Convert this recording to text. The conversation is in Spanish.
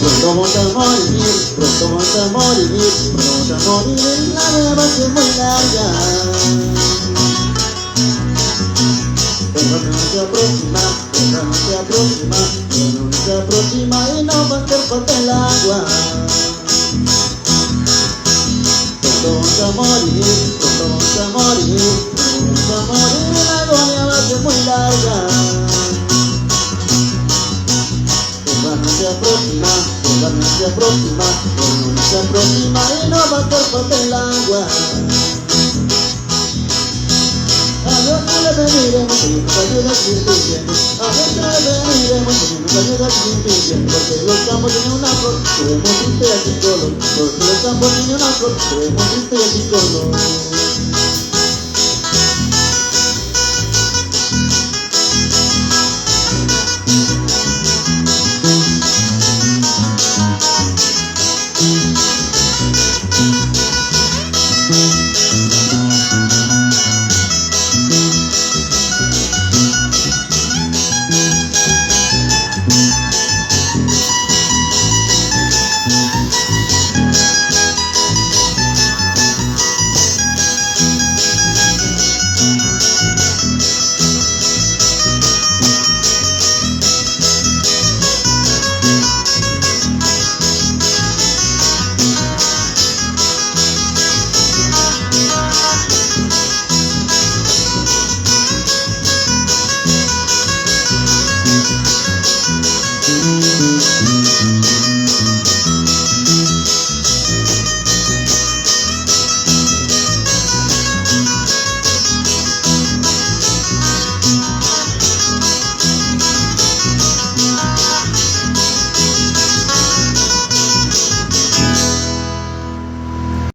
Pronto vamos a morir, pronto vamos a morir, pronto vamos a morir, la vida va a ser muy larga. Pero no se aproxima, pero no se aproxima, pero no se aproxima y no va a hacer falta el agua. Pronto vamos a morir, pronto vamos a morir, pronto vamos a morir, la agonía va a ser muy larga. No se aproxima, no se aproxima, no se aproxima y no va a hacer falta el agua. A Dios no le pediremos que nos ayude a seguir viviendo. A Dios no le pediremos que nos ayude a seguir viviendo. Porque los campos tienen una flor, podemos irte así color. Porque los campos tienen una flor, podemos irte así color.